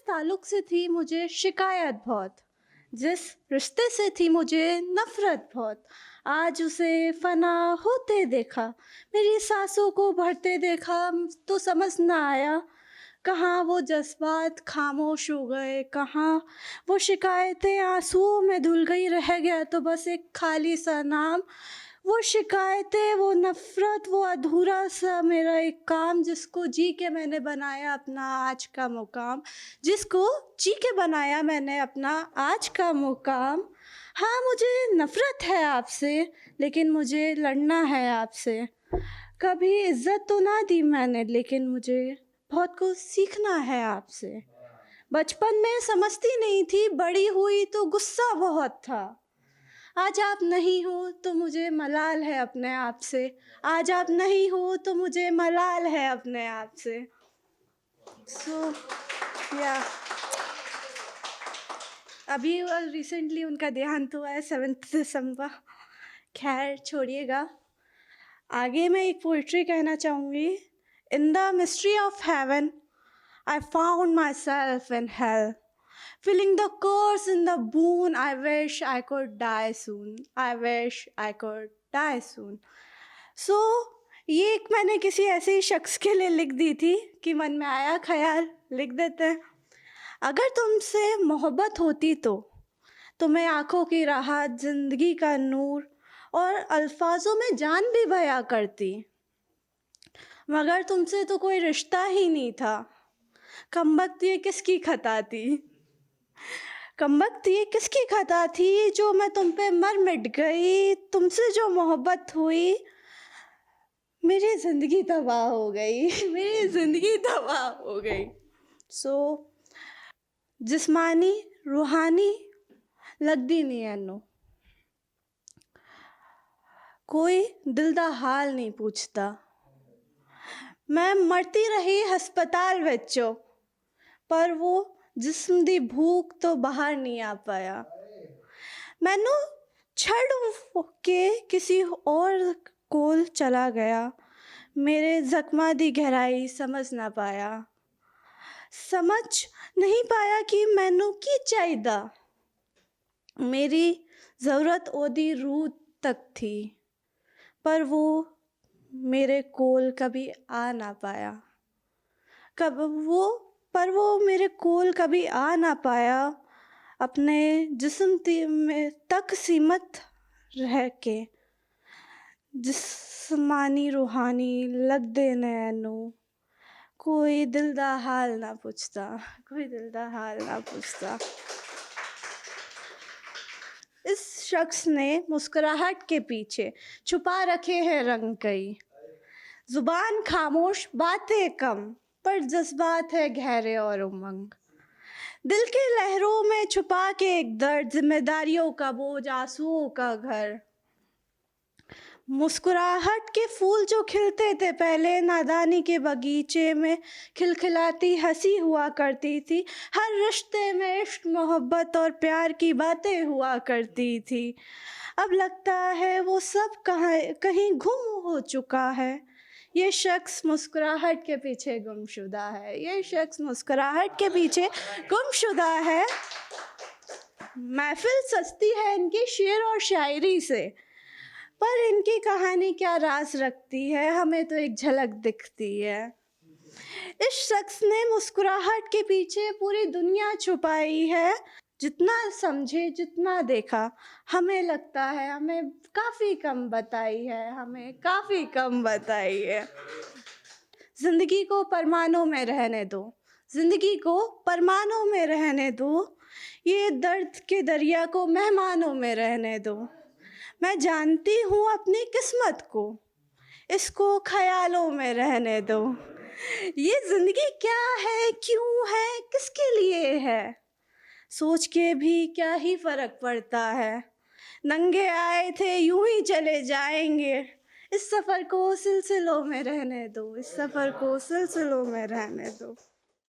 ताल्लुक़ से थी मुझे शिकायत बहुत, जिस रिश्ते से थी मुझे नफ़रत बहुत, आज उसे फ़ना होते देखा। मेरी साँसों को भरते देखा तो समझ ना आया, कहाँ वो जज़्बात ख़ामोश हो गए, कहाँ वो शिकायतें आँसुओं में धुल गई। रह गया तो बस एक खाली सा नाम, वो शिकायतें, वो नफ़रत, वो अधूरा सा मेरा एक काम, जिसको जी के मैंने बनाया अपना आज का मुकाम, जिसको जी के बनाया मैंने अपना आज का मुकाम। हाँ, मुझे नफ़रत है आपसे, लेकिन मुझे लड़ना है आपसे। कभी इज़्ज़त तो ना दी मैंने, लेकिन मुझे बहुत कुछ सीखना है आपसे। बचपन में समझती नहीं थी, बड़ी हुई तो गुस्सा बहुत था। आज आप नहीं हो तो मुझे मलाल है अपने आप से, आज आप नहीं हो तो मुझे मलाल है अपने आप से। सो या अभी रिसेंटली उनका देहांत हुआ है 7 दिसंबर। खैर छोड़िएगा, आगे मैं एक पोइट्री कहना चाहूँगी। In the mystery of haven I found myself in hell, feeling the curse in the boon. I wish I could die soon. I wish I could die soon. So ये एक मैंने किसी ऐसे ही शख्स के लिए लिख दी थी कि मन में आया ख़याल, लिख देते हैं। अगर तुमसे मोहब्बत होती तो तुम्हें आँखों की राहत, ज़िंदगी का नूर और अल्फाजों में जान भी बयां करती, मगर तुमसे तो कोई रिश्ता ही नहीं था। कमबख्त ये किसकी खता थी, कमबख्त ये किसकी खता थी, जो मैं तुम पे मर मिट गई। तुमसे जो मोहब्बत हुई, मेरी ज़िंदगी तबाह हो गई, मेरी ज़िंदगी तबाह हो गई। सो जिस्मानी रूहानी लगदी नहीं एनू, कोई दिल दा हाल नहीं पूछता। मैं मरती रही हस्पताल विचों, पर वो जिस्म दी भूख तो बाहर नहीं आ पाया। मैनू छड़ के किसी और कोल चला गया, मेरे ज़ख्मां दी गहराई समझ ना पाया। समझ नहीं पाया कि मैनू की चाहिदा, मेरी ज़रूरत ओदी रूह तक थी, पर वो मेरे कोल कभी आ ना पाया। पर वो मेरे कोल कभी आ ना पाया। अपने जिस्म में तक सीमित रह के, जिस्मानी रूहानी लगदे ने एनू, कोई दिल दा हाल ना पूछता, कोई दिल दा हाल ना पूछता। इस शख्स ने मुस्कुराहट के पीछे छुपा रखे हैं रंग कई, ज़ुबान खामोश बातें कम, पर जज्बात है गहरे और उमंग। दिल के लहरों में छुपा के एक दर्द, जिम्मेदारियों का बोझ, आंसुओं का घर। मुस्कुराहट के फूल जो खिलते थे पहले, नादानी के बगीचे में खिलखिलाती हंसी हुआ करती थी। हर रिश्ते में इश्क, मोहब्बत और प्यार की बातें हुआ करती थी। अब लगता है वो सब कहीं गुम हो चुका है। ये शख्स मुस्कुराहट के पीछे गुमशुदा है, ये शख्स मुस्कुराहट के पीछे गुमशुदा है। महफिल सस्ती है इनकी शेर और शायरी से, पर इनकी कहानी क्या राज रखती है, हमें तो एक झलक दिखती है। इस शख्स ने मुस्कुराहट के पीछे पूरी दुनिया छुपाई है। जितना समझे, जितना देखा, हमें लगता है हमें काफ़ी कम बताई है, हमें काफ़ी कम बताई है। ज़िंदगी को परमानों में रहने दो, ज़िंदगी को परमानों में रहने दो। ये दर्द के दरिया को मेहमानों में रहने दो। मैं जानती हूँ अपनी किस्मत को, इसको ख्यालों में रहने दो। ये ज़िंदगी क्या है, क्यों है, किसके लिए है, सोच के भी क्या ही फ़र्क पड़ता है। नंगे आए थे यूं ही चले जाएंगे, इस सफ़र को सिलसिलों में रहने दो, इस सफ़र को सिलसिलों में रहने दो।